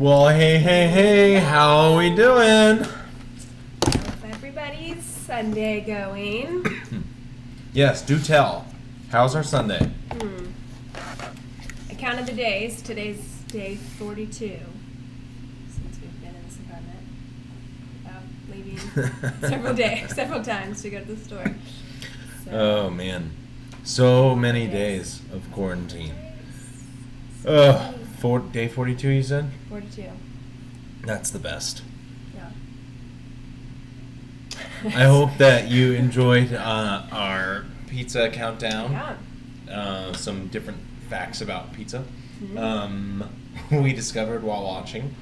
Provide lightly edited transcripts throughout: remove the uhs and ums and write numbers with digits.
Well, hey, how are we doing? How's everybody's Sunday going? Yes, do tell. How's our Sunday? I counted the days. Today's day 42 since we've been in this apartment without leaving several times to go to the store. So, Oh, man. So many days of quarantine. Day 42, you said? 42. That's the best. Yeah. I hope that you enjoyed our pizza countdown. Yeah. Some different facts about pizza. Mm-hmm. We discovered while watching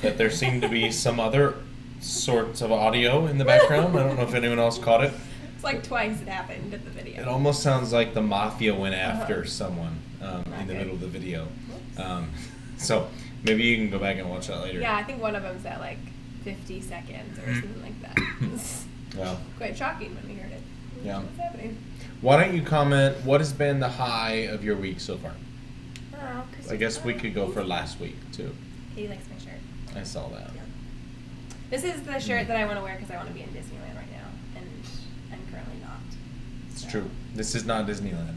that there seemed to be some other sorts of audio in the background. I don't know if anyone else caught it. It's like twice it happened at the video. It almost sounds like the mafia went after Uh-huh. someone in the good. middle of the video. Whoops. So maybe you can go back and watch that later. Yeah, I think one of them's at like 50 seconds or something like that. It's Well, quite shocking when we heard it. Yeah. What's happening? why don't you comment what has been the high of your week so far? Oh, I guess we could go for last week too. Katie likes my shirt. I saw that. Yeah. This is the shirt that I want to wear because I want to be in Disneyland right now, and I'm currently not. It's So. true. This is not Disneyland.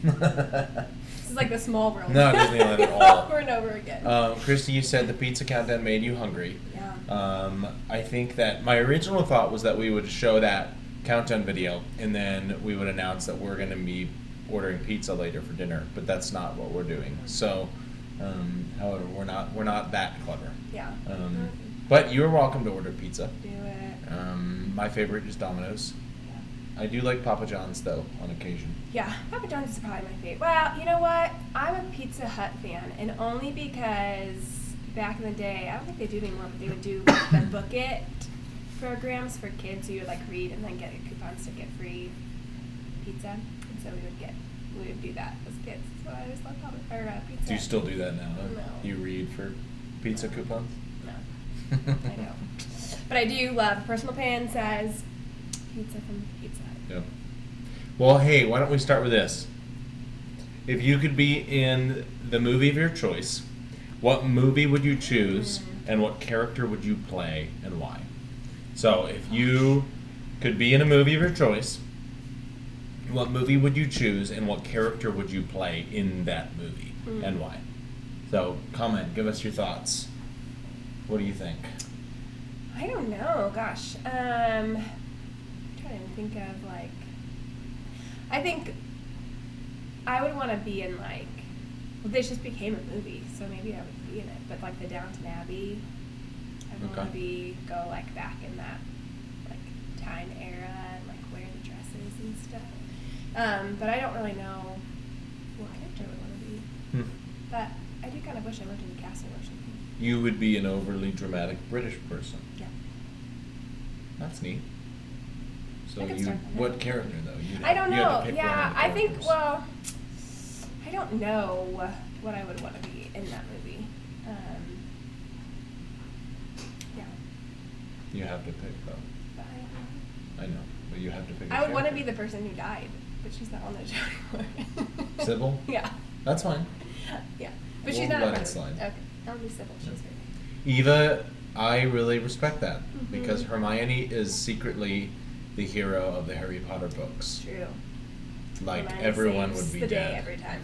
This is like the small world. Not Disneyland at all. Over and over again. Christy, you said the pizza countdown made you hungry. Yeah. I think that my original thought was that we would show that countdown video and then we would announce that we're going to be ordering pizza later for dinner, but that's not what we're doing. So, however, we're not that clever. Yeah. But you're welcome to order pizza. Do it. My favorite is Domino's. I do like Papa John's though on occasion. Yeah, Papa John's is probably my favorite. Well, you know what? I'm a Pizza Hut fan, and only because back in the day, I don't think they do it anymore, but they would do the Book It programs for kids. So you would like read and then get coupons to get free pizza, and so we would do that as kids. So I always loved pizza. Do you still do that now? No. You read for pizza coupons? No, I know. But I do love personal pan size pizza from Pizza Hut. Yeah. Well, hey, why don't we start with this? If you could be in the movie of your choice, what movie would you choose and what character would you play and why? So, if you could be in a movie of your choice, what movie would you choose and what character would you play in that movie and why? So, comment, give us your thoughts. What do you think? I don't know. Gosh. I'm trying to think of like. I think I would want to be in like. Well, this just became a movie, so maybe I would be in it. But like the Downton Abbey, I would want to go like back in that like time era and like wear the dresses and stuff. But I don't really know what character I would want to be. But I do kind of wish I worked in the castle or something. You would be an overly dramatic British person. Yeah. That's neat. So I could you, start that. what character though? I don't you had know. to pick Yeah, one of the I think. characters. Well, I don't know what I would want to be in that movie. Yeah. You have to pick though. But I don't know. I know, but you have to pick. I would want to be the person who died, but she's not on the show anymore. Sybil? Yeah. That's fine. Yeah, but We'll she's not. let a it part of slide. Okay, I'll be Sybil. She's great. Eva, I really respect that because Mhm. Hermione is secretly the hero of the Harry Potter books. True. Like Hermione everyone saves would be the dead. day every time.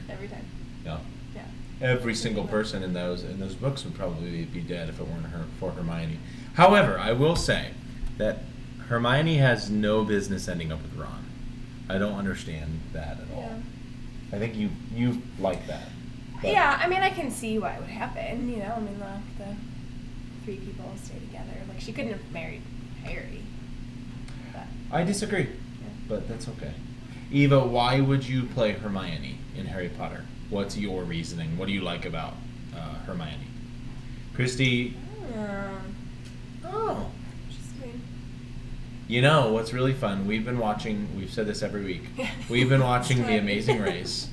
Every time. Yeah. Yeah. Every single person in those books would probably be dead if it weren't for Hermione. However, I will say that Hermione has no business ending up with Ron. I don't understand that at all. Yeah. I think you like that. But Yeah, I mean, I can see why it would happen. You know, I mean, the three people stay together. Like, she couldn't have married Harry. But, I disagree, yeah. but that's okay. Eva, why would you play Hermione in Harry Potter? What's your reasoning? What do you like about Hermione? Christy, oh. Interesting. You know what's really fun? We've said this every week. We've been watching The Amazing Race.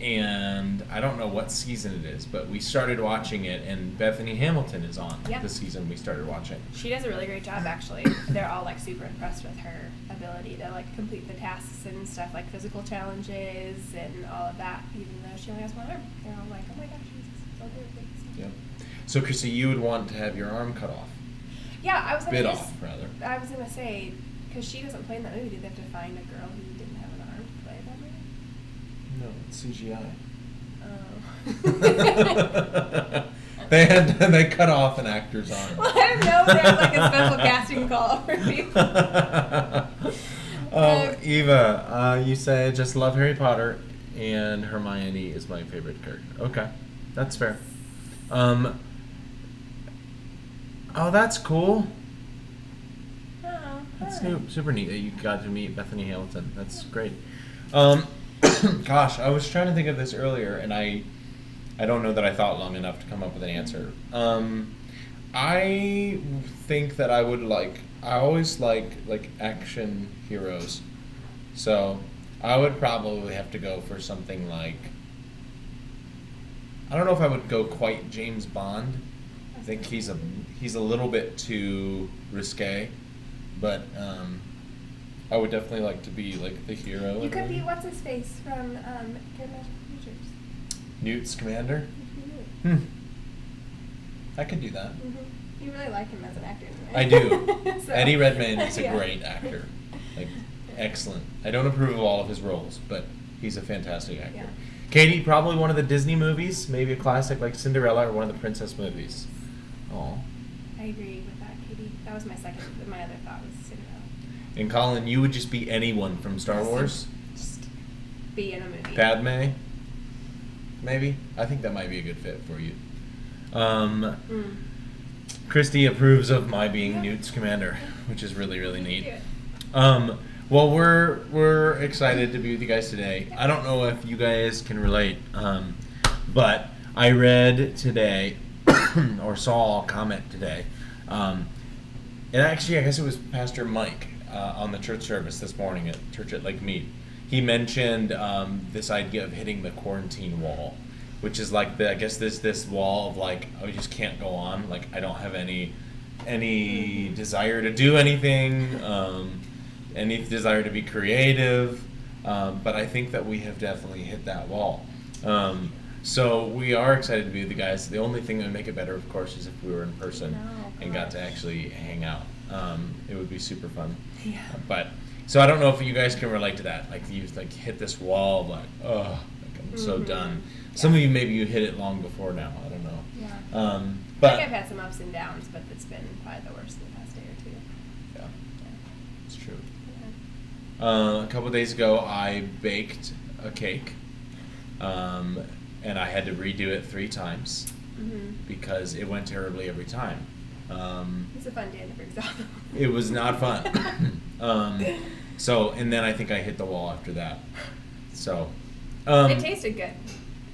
And I don't know what season it is, but we started watching it, and Bethany Hamilton is on the season we started watching. She does a really great job, actually. They're all like super impressed with her ability to like complete the tasks and stuff, like physical challenges and all of that. Even though she only has one arm, they're all like, "Oh my gosh, she's so Yep. So, Chrissy, you would want to have your arm cut off. Yeah, I was gonna Bit use- off, rather. I was gonna say, because she doesn't play in that movie, did they have to find a girl who didn't have an arm to play that movie? No, it's CGI. Oh. They cut off an actor's arm. Well, I didn't know if they had like a special casting call for people. Eva, you say just love Harry Potter, and Hermione is my favorite character. Okay, that's fair. Oh, that's cool. Oh, That's fun. super neat that you got to meet Bethany Hamilton. That's great. Gosh, I was trying to think of this earlier, and I don't know that I thought long enough to come up with an answer. I think that I always like action heroes. So I would probably have to go for something like, I don't know if I would go quite James Bond. I think he's a little bit too risque, but I would definitely like to be like the hero. You could be what's his face from Good Magical Creatures. Newt Scamander. You could I could do that. You really like him as an actor, isn't it? I do. So- Eddie Redmayne is a Yeah. great actor. Like, excellent. I don't approve of all of his roles, but he's a fantastic actor. Yeah. Katie, probably one of the Disney movies, maybe a classic like Cinderella or one of the princess movies. Oh. I agree with that, Katie. That was my second. My other thought was Cinderella. And Colin, you would just be anyone from Star Wars? Just be in a movie. Padme? Maybe? I think that might be a good fit for you. Christy approves of my being Newt Scamander, which is really, really neat. Well, we're excited to be with you guys today. I don't know if you guys can relate, but I read today, or saw a comment today, and actually I guess it was Pastor Mike on the church service this morning at church at Lake Mead. He mentioned this idea of hitting the quarantine wall, which is like I guess this wall of like, I just can't go on, like I don't have any desire to do anything, any desire to be creative, but I think that we have definitely hit that wall. So we are excited to be with you guys. The only thing that would make it better, of course, is if we were in person and got to actually hang out. It would be super fun. Yeah. But so I don't know if you guys can relate to that. Like you hit this wall, of like, oh, I'm so done. Some of you, maybe you hit it long before now. I don't know. Yeah. But I think I've had some ups and downs, but it's been probably the worst in the past day or two. yeah, it's true. Yeah. A couple of days ago, I baked a cake, and I had to redo it 3 times because it went terribly every time. It's a fun day in the Briggs office. It was not fun. So, and then I think I hit the wall after that. So, It tasted good,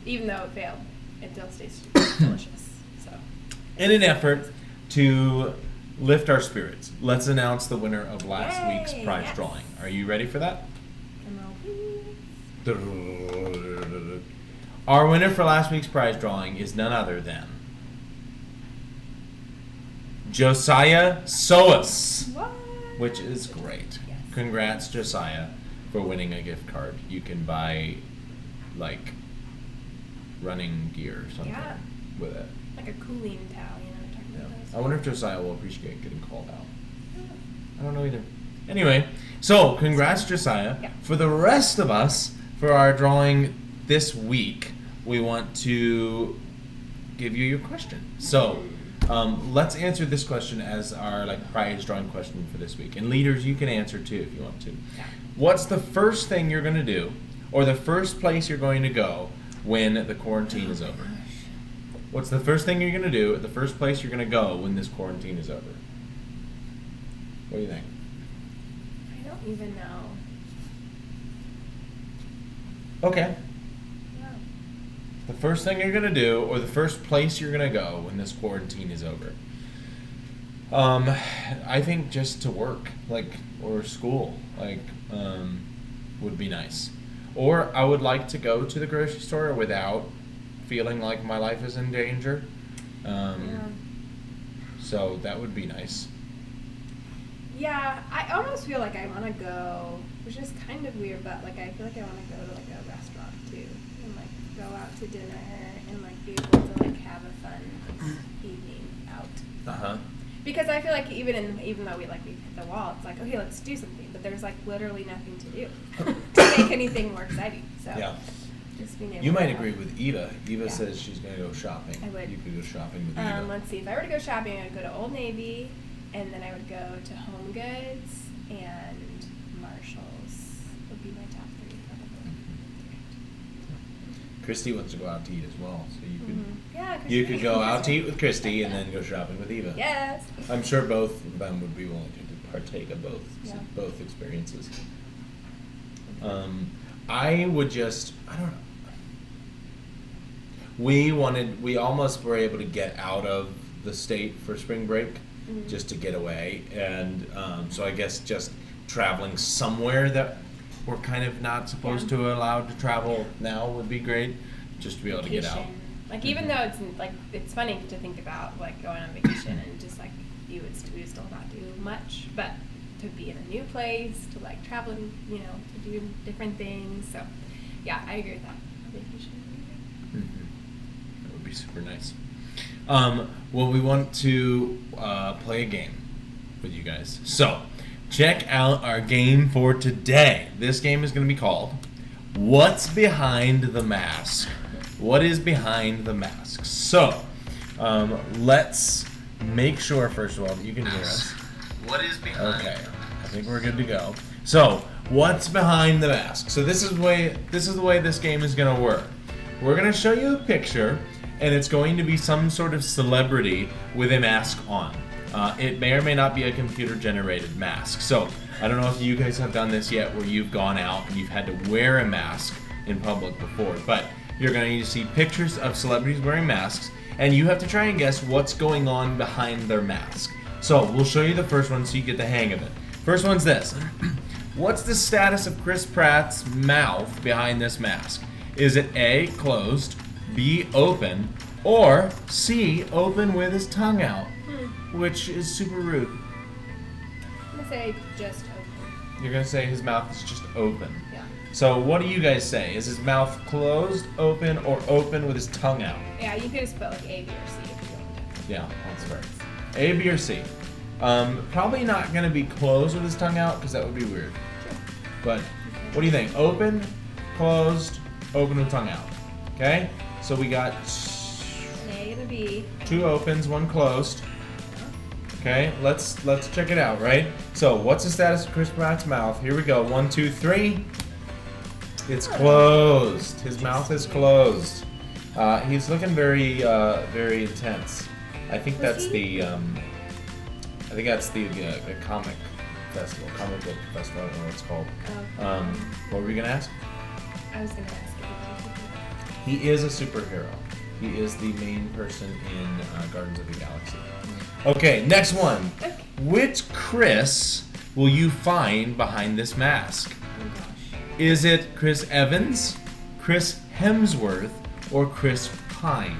even though it failed. It still tasted delicious. So. in an effort to lift our spirits, let's announce the winner of last week's prize Yes. drawing. Are you ready for that? Drum roll, please. Our winner for last week's prize drawing is none other than Josiah Soas, What? which is great. Yes. Congrats, Josiah, for winning a gift card. You can buy, like, running gear or something Yeah. with it. Like a cooling towel, you know, we're talking Yeah. about those. I wonder if Josiah will appreciate getting called out. I don't know either. Anyway, so congrats, Josiah. Yeah. For the rest of us, for our drawing this week, we want to give you your question. So, let's answer this question as our prize drawing question for this week. And leaders, you can answer too if you want to. Yeah. What's the first thing you're going to do, or the first place you're going to go when the quarantine is over? What's the first thing you're going to do, the first place you're going to go when this quarantine is over? What do you think? I don't even know. Okay. No. The first thing you're going to do, or the first place you're going to go when this quarantine is over? I think just to work, or school, would be nice. Or I would like to go to the grocery store without feeling like my life is in danger. Yeah. So that would be nice. Yeah, I almost feel like I want to go, which is kind of weird, but I feel like I want to go to a restaurant too, and go out to dinner and like be able to like have a fun evening out. Because I feel like even though we hit the wall, it's like, okay, let's do something, but there's like literally nothing to do to make anything more exciting. So Yeah. just being able You might to agree with Eva. Eva Yeah. says she's going to go shopping. I would. You could go shopping with Eva. Let's see. If I were to go shopping, I would go to Old Navy, and then I would go to Home Goods and Marshalls. Would be my top 3 probably. Christy wants to go out to eat as well, so you could Yeah. you could go out to eat with Christy and then go shopping with Eva. Yes. I'm sure both of them would be willing to partake of both Yeah. both experiences. I would just, I don't know. We almost were able to get out of the state for spring break just to get away, and so I guess just traveling somewhere that we're kind of not supposed to allowed to travel now would be great, just to be able to get out. Vacation. Like even though it's like it's funny to think about like going on vacation and just like we would still not do much, but to be in a new place, to like travel, you know, to do different things. So yeah, I agree with that. Vacation would be great. That would be super nice. Well, we want to play a game with you guys. So, check out our game for today. This game is going to be called What's Behind the Mask? What is behind the mask? So, let's make sure, first of all, that you can hear us. What is behind? Okay, I think we're good to go. So, what's behind the mask? So this is the way this game is going to work. We're going to show you a picture, and it's going to be some sort of celebrity with a mask on. It may or may not be a computer-generated mask. So, I don't know if you guys have done this yet, where you've gone out and you've had to wear a mask in public before, but you're going to see pictures of celebrities wearing masks, and you have to try and guess what's going on behind their mask. So, we'll show you the first one so you get the hang of it. First one's this. What's the status of Chris Pratt's mouth behind this mask? Is it A, closed, B, open, or C, open with his tongue out? Which is super rude. I'm gonna say just open. You're going to say his mouth is just open. Yeah. So, what do you guys say? Is his mouth closed, open, or open with his tongue out? Yeah, you could just put like A, B, or C if you want to. Yeah, that's fair. A, B, or C? Probably not going to be closed with his tongue out because that would be weird. Sure. But what do you think? Open, closed, open with tongue out. Okay? So we got A and a B. 2 opens, 1 closed. Okay, let's check it out, right? So what's the status of Chris Pratt's mouth? Here we go. 1, 2, 3. It's closed. His mouth is closed. He's looking very very intense. I think that's the comic festival, comic book festival. I don't know what it's called. What were we gonna ask? I was gonna ask if He is a superhero. He is the main person in Guardians of the Galaxy. Okay, next one. Okay. Which Chris will you find behind this mask? Oh gosh. Is it Chris Evans, Chris Hemsworth, or Chris Pine?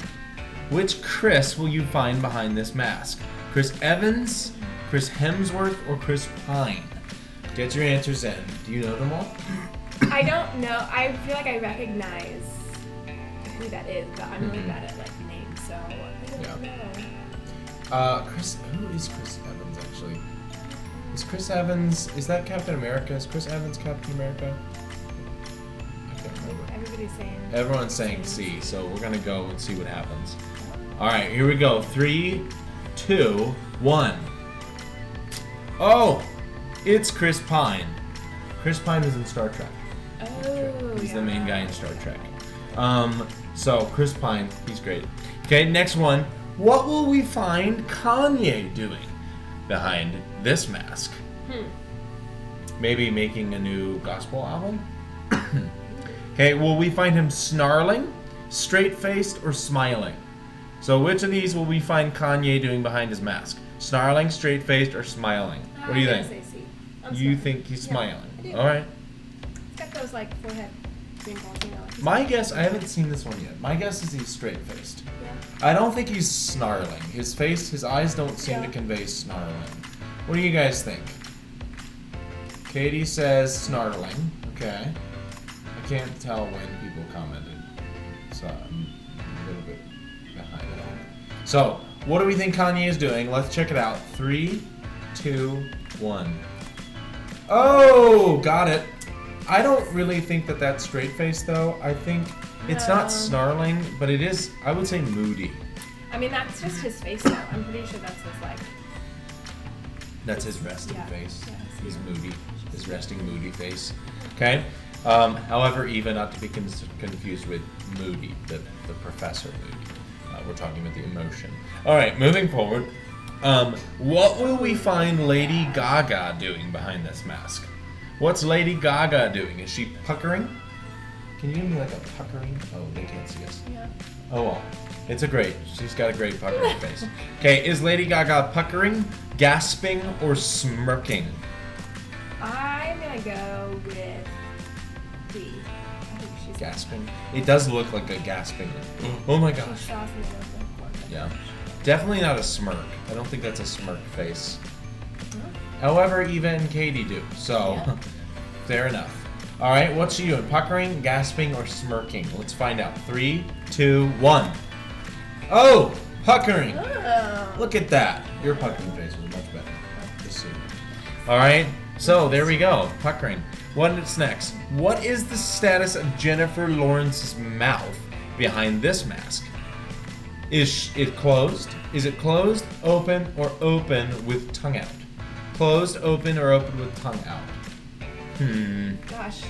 Which Chris will you find behind this mask? Chris Evans, Chris Hemsworth, or Chris Pine? Get your answers in. Do you know them all? I don't know. I feel like I recognize who that is, but I'm really bad at like names, so I don't know. Who is Chris Evans actually? Is Chris Evans, is that Captain America? Is Chris Evans Captain America? I can't remember. Everybody's saying. Everyone's saying C, so we're gonna go and see what happens. Alright, here we go. 3, 2, 1. Oh! It's Chris Pine. Chris Pine is in Star Trek. Oh. He's the main guy in Star Trek. So Chris Pine, he's great. Okay, next one. What will we find Kanye doing behind this mask? Maybe making a new gospel album? Okay, will we find him snarling, straight-faced, or smiling? So which of these will we find Kanye doing behind his mask? Snarling, straight-faced, or smiling? What do you think? Say C. You think he's smiling? I do. Alright. It's got those like forehead wrinkles, you know. Like My guess, I haven't seen this one yet. My guess is he's straight-faced. Yeah. I don't think he's snarling. His eyes don't seem to convey snarling. What do you guys think? Katie says snarling. Okay. I can't tell when people commented. so I'm a little bit behind it all. So, what do we think Kanye is doing? Let's check it out. 3, 2, 1. Oh, got it. I don't really think that that's straight face though. I think it's not snarling, but it is, I would say, moody. I mean, that's just his face now. I'm pretty sure that's his, like... That's his resting face. Yeah, He's moody. His resting moody face. Okay? However, Eva, not to be confused with Moody, the Professor Moody. We're talking about the emotion. All right, moving forward. What will we find Lady Gaga doing behind this mask? What's Lady Gaga doing? Is she puckering? Can you give me like a puckering? Oh, they can't see us. Yeah. Oh well. She's got a great puckering face. Okay, is Lady Gaga puckering, gasping, or smirking? I'm gonna go with B. I think she's Gasping. It does look like a gasping. Oh my gosh. She's saucing it up. Yeah. Definitely not a smirk. I don't think that's a smirk face. Huh? However, Eva and Katie do. So, Yeah. fair enough. All right, what's she doing? Puckering, gasping, or smirking? Let's find out. 3, 2, 1. Oh, puckering. Oh. Look at that. Your puckering face was much better. Just so you know. All right, so there we go. Puckering. What's next? What is the status of Jennifer Lawrence's mouth behind this mask? Is it closed? Is it closed, open, or open with tongue out? Closed, open, or open with tongue out? Gosh,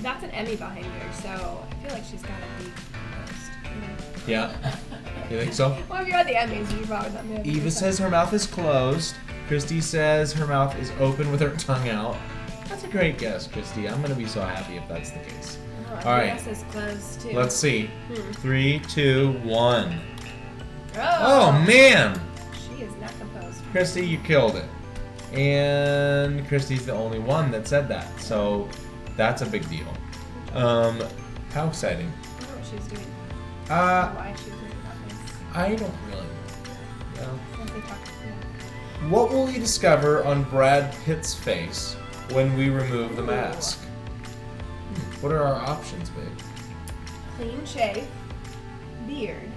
that's an Emmy behind her, so I feel like she's gotta be closed. Yeah. You think so? Well, if you're at the Emmys, you probably not maybe. Eva says her mouth is closed. Christy says her mouth is open with her tongue out. That's a great guess, Christy. I'm gonna be so happy if that's the case. All right. Yes, is closed too. Let's see. 3, 2, 1. Oh, Oh man! she is not composed. Christy, you killed it. And Christy's the only one that said that, so that's a big deal. How exciting. I don't know what she's doing. I Why she's doing that face. don't really know. Once they talk, yeah. What will we discover on Brad Pitt's face when we remove the mask? What are our options, babe? Clean shave, beard,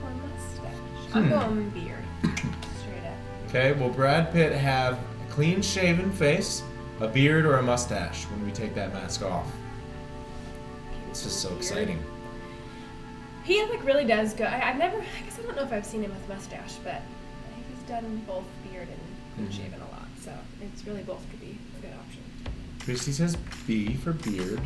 or mustache. I'm going beard. Straight up. Okay, will Brad Pitt have a clean-shaven face, a beard, or a mustache when we take that mask off? This is so exciting. He like really does go. I guess I don't know if I've seen him with mustache, but he's done both beard and clean shaven a lot. So it's really both could be a good option. Christy says B for beard.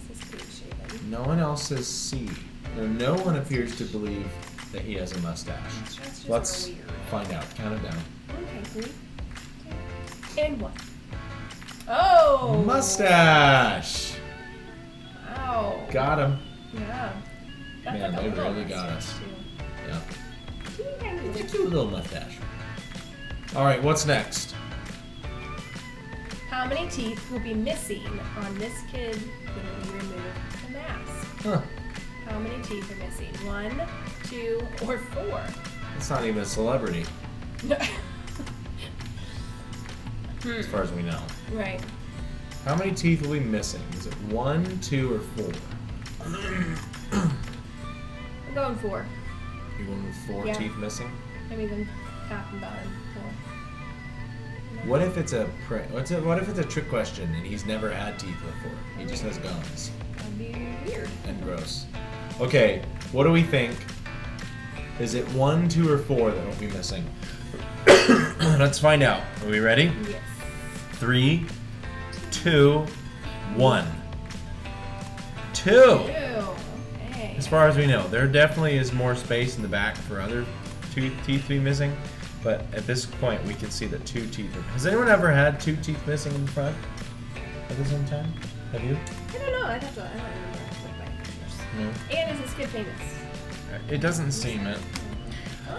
This is clean shaven. No one else says C. No one appears to believe that he has a mustache. That's just Let's weird. find out. Count it down. Okay, 3, 2, and 1. Oh! Mustache! Wow. Got him. Yeah. That's Man, like a they little really got mustache, us. too. Yeah. It's a cute little mustache. All right, what's next? How many teeth will be missing on this kid when we remove the mask? Huh. How many teeth are missing? 1, 2, or 4? It's not even a celebrity, as far as we know. Right. How many teeth will be missing? Is it 1, 2, or 4? I'm going 4. You're going with 4 Yeah. teeth missing? I'm even half and bottom 4. What if it's a what if it's a trick question and he's never had teeth before? He just has gums That'd be weird. and gross. Okay, what do we think? Is it 1, 2, or 4 that will be missing? Let's find out. Are we ready? Yes. 3, 2, 1. 2. 2. Okay. As far as we know, there definitely is more space in the back for other teeth to be missing, but at this point we can see that 2 teeth are. Has anyone ever had 2 teeth missing in the front at the same time? Have you? I don't know. I don't remember. Like my pictures. No. And is this kid famous? It doesn't seem it.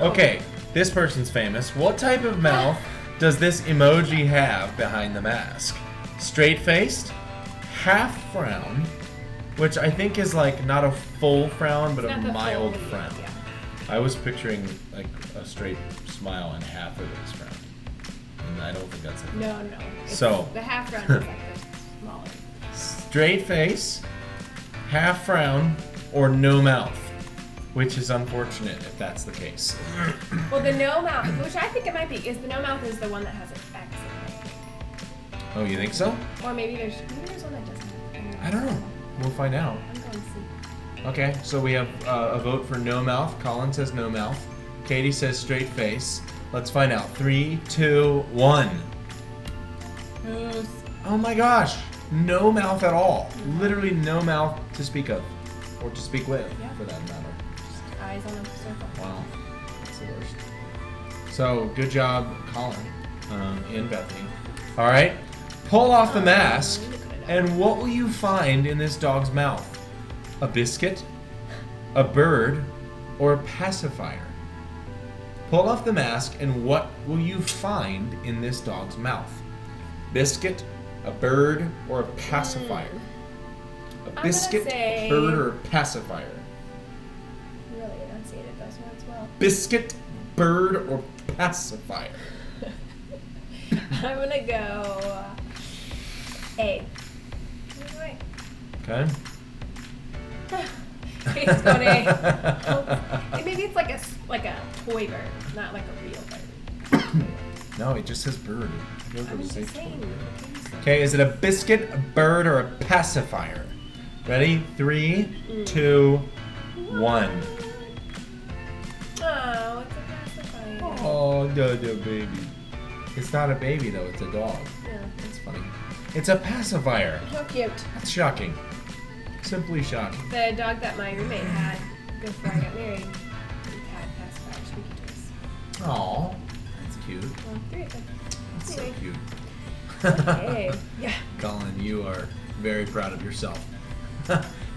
Oh. Okay, this person's famous. What type of mouth does this emoji have behind the mask? Straight-faced, half frown, which I think is like not a full frown, but It's a not the mild full, frown. yeah. I was picturing like a straight smile and half of it is frown. And I don't think that's it. No. It's So- the half round is like the smaller. Straight face, half frown, or no mouth, which is unfortunate if that's the case. Well, the no mouth, which I think it might be, is the no mouth is the one that has an X in it. Oh, you think so? Or maybe there's one that doesn't. I don't know. We'll find out. I'm going to see. Okay, so we have a vote for no mouth. Colin says no mouth. Katie says straight face. Let's find out. 3, 2, 1. Oh my gosh. No mouth at all. Literally no mouth to speak of. Or to speak with, for that matter. Just eyes on a circle. Wow. That's the worst. So, good job, Colin and Bethany. All right. Pull off the mask, and what will you find in this dog's mouth? A biscuit, a bird, or a pacifier? Pull off the mask, and what will you find in this dog's mouth? Biscuit, a bird, or a pacifier? A biscuit, a bird, or a pacifier? Really enunciated those words well. Biscuit, bird, or pacifier? I'm gonna go A. Okay. It's going A. Maybe it's like a toy bird, not like a real bird. No, it just says bird. I'm just saying. Okay, is it a biscuit, a bird, or a pacifier? Ready? 3, 2, 1. Oh, it's a pacifier. Oh, no, baby. It's not a baby though. It's a dog. Yeah. That's funny. It's a pacifier. How cute. That's shocking. Simply shocking. The dog that my roommate had before I got married, he had pacifier squeaky toys. Aw, that's cute. Well, 3 of them. That's so Anyway. cute. Okay. Yeah. Colin, you are very proud of yourself.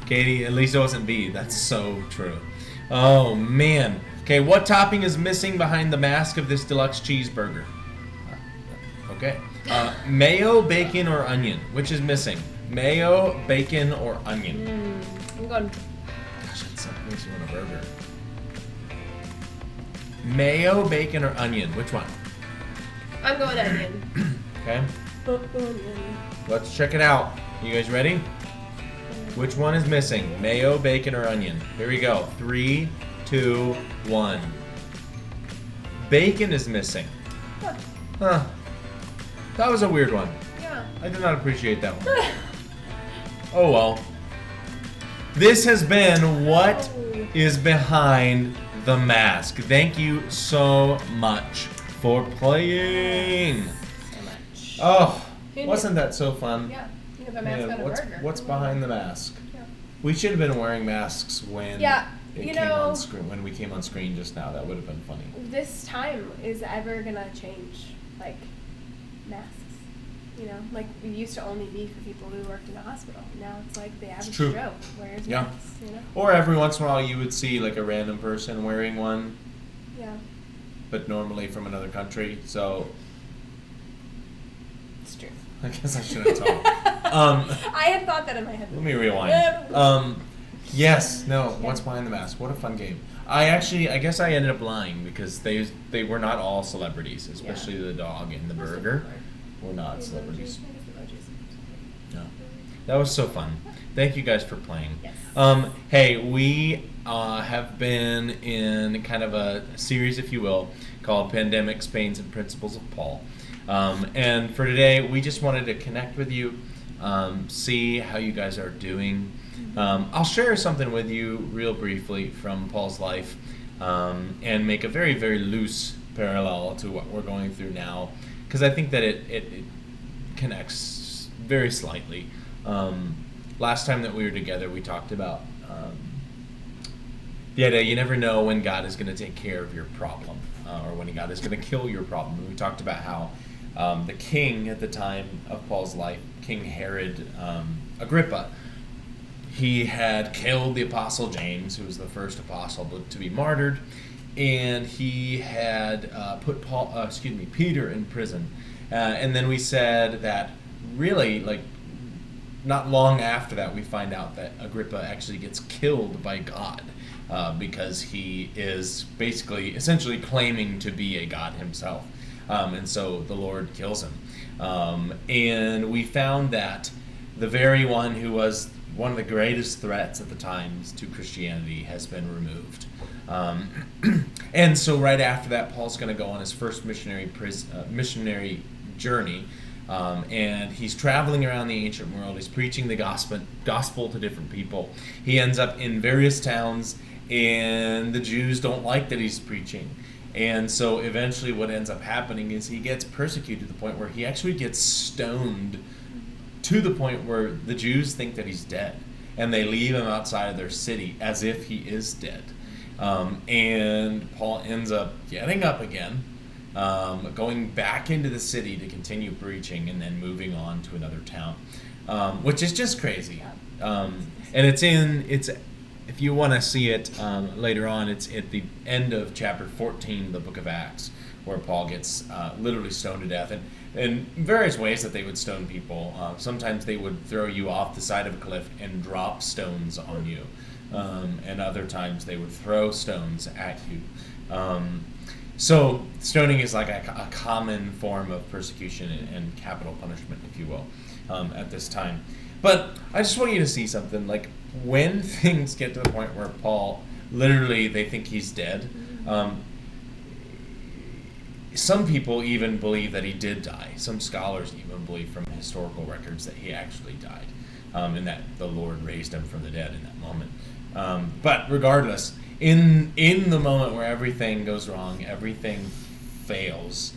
Katie, at least it wasn't B. That's so true. Oh, man. Okay, what topping is missing behind the mask of this deluxe cheeseburger? Okay. Mayo, bacon, or onion? Which is missing? Mayo, bacon, or onion? I'm going. Gosh, that makes me want a burger. Mayo, bacon, or onion? Which one? I'm going onion. Okay. Onion. Let's check it out. You guys ready? Which one is missing? Mayo, bacon, or onion? Here we go. 3, 2, 1. Bacon is missing. Huh. That was a weird one. Yeah. I did not appreciate that one. Oh well. This has been What is Behind the Mask. Thank you so much for playing. So much. Oh, wasn't that so fun? Yeah. You have a mask on a burger. What's behind the mask? Yeah. We should have been wearing masks when you came know, on screen. When we came on screen just now, that would have been funny. This time is ever gonna change, like, masks. You know, like we used to only be for people who worked in a hospital. Now it's like the average true. Joe wears Yeah. masks. You know. Or every once in a while, you would see like a random person wearing one, Yeah. but normally from another country. So It's true. I guess I shouldn't talk. I had thought that in my head. Let me rewind. Yes, no. What's behind the mask? What a fun game. I guess I ended up lying because they were not all celebrities, especially the dog and the burger were not celebrities. No, that was so fun. Thank you guys for playing. Yes. Hey, we have been in kind of a series, if you will, called Pandemics, Pains, and Principles of Paul. And for today, we just wanted to connect with you, see how you guys are doing. I'll share something with you real briefly from Paul's life and make a very, very loose parallel to what we're going through now, because I think that it connects very slightly. Last time that we were together, we talked about the idea you never know when God is going to take care of your problem or when God is going to kill your problem. And we talked about how the king at the time of Paul's life, King Herod Agrippa, he had killed the apostle James, who was the first apostle to be martyred, and he had put Peter in prison. And then we said that really, like, not long after that, we find out that Agrippa actually gets killed by God because he is essentially claiming to be a god himself. And so the Lord kills him. And we found that the very one who was one of the greatest threats at the times to Christianity has been removed. And so right after that, Paul's going to go on his first missionary journey, and he's traveling around the ancient world. He's preaching the gospel to different people. He ends up in various towns, and the Jews don't like that he's preaching. And so eventually what ends up happening is he gets persecuted to the point where he actually gets stoned, to the point where the Jews think that he's dead, and they leave him outside of their city as if he is dead. And Paul ends up getting up again, going back into the city to continue preaching, and then moving on to another town, which is just crazy. And it's if you want to see it later on, it's at the end of chapter 14 of the book of Acts, where Paul gets literally stoned to death, and in various ways that they would stone people. Sometimes they would throw you off the side of a cliff and drop stones on you, and other times they would throw stones at you. So stoning is like a common form of persecution and capital punishment, if you will, at this time. But I just want you to see something. Like, when things get to the point where Paul, literally, they think he's dead, some people even believe that he did die. Some scholars even believe from historical records that he actually died, and that the Lord raised him from the dead in that moment. But regardless, in the moment where everything goes wrong, everything fails,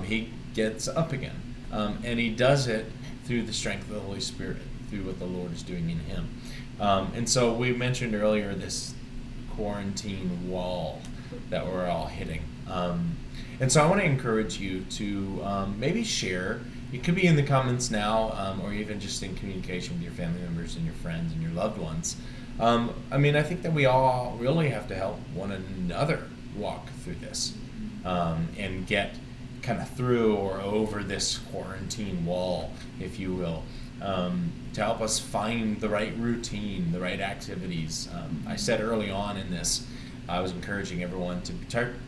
he gets up again, and he does it through the strength of the Holy Spirit, through what the Lord is doing in him. And so we mentioned earlier this quarantine wall that we're all hitting. And so I want to encourage you to maybe share. It could be in the comments now, or even just in communication with your family members and your friends and your loved ones. I think that we all really have to help one another walk through this, and get kind of through or over this quarantine wall, if you will, to help us find the right routine, the right activities. I said early on in this, I was encouraging everyone to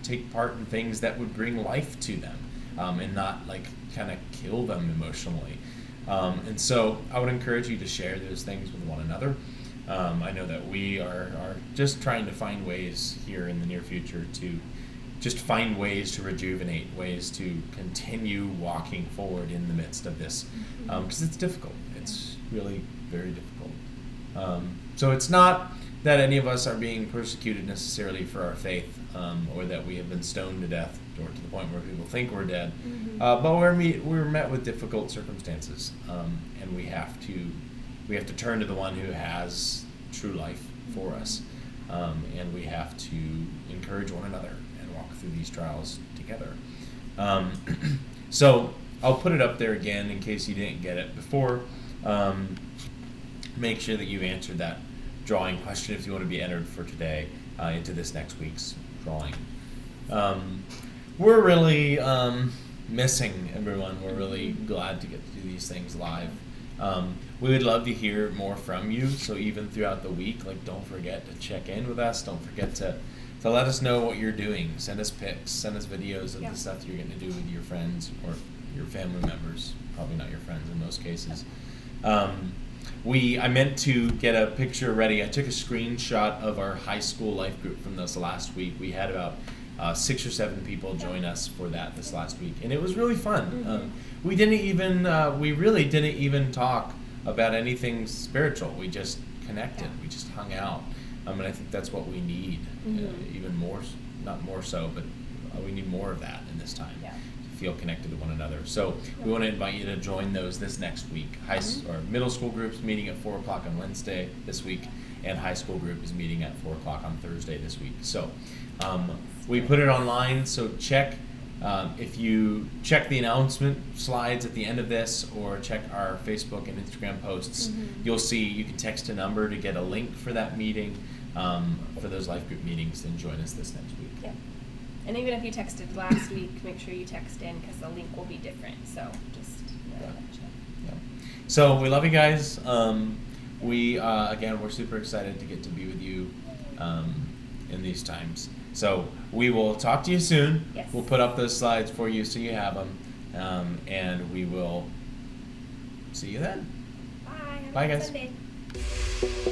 take part in things that would bring life to them, and not like kind of kill them emotionally. And so I would encourage you to share those things with one another. I know that we are just trying to find ways here in the near future to just find ways to rejuvenate, ways to continue walking forward in the midst of this, because it's difficult. It's really very difficult. So it's not that any of us are being persecuted necessarily for our faith, or that we have been stoned to death, or to the point where people think we're dead, but we're met with difficult circumstances, and we have to turn to the one who has true life for us, and we have to encourage one another and walk through these trials together. So I'll put it up there again in case you didn't get it before. Make sure that you answered that drawing question if you want to be entered for today, into this next week's drawing. We're really missing everyone. We're really glad to get to do these things live. We would love to hear more from you, so even throughout the week, don't forget to check in with us. Don't forget to let us know what you're doing. Send us pics, send us videos of the stuff you're going to do with your friends or your family members. Probably not your friends in most cases. I meant to get a picture ready. I took a screenshot of our high school life group from this last week. We had about 6 or 7 people join us for that this last week, and it was really fun. We really didn't even talk about anything spiritual. We just connected. We just hung out, and I think that's what we need, even more, not more so, but we need more of that in this time. To feel connected to one another. So we want to invite you to join those this next week. Or middle school groups meeting at 4 o'clock on Wednesday this week, and high school group is meeting at 4 o'clock on Thursday this week. So we put it online, so check. If you check the announcement slides at the end of this, or check our Facebook and Instagram posts, you'll see you can text a number to get a link for that meeting, for those life group meetings, and join us this next week. Yeah. And even if you texted last week, make sure you text in, because the link will be different. So just So we love you guys. We're super excited to get to be with you in these times. So we will talk to you soon. Yes. We'll put up those slides for you so you have them, and we will see you then. Bye. Have a Bye, good guys. Sunday. bye.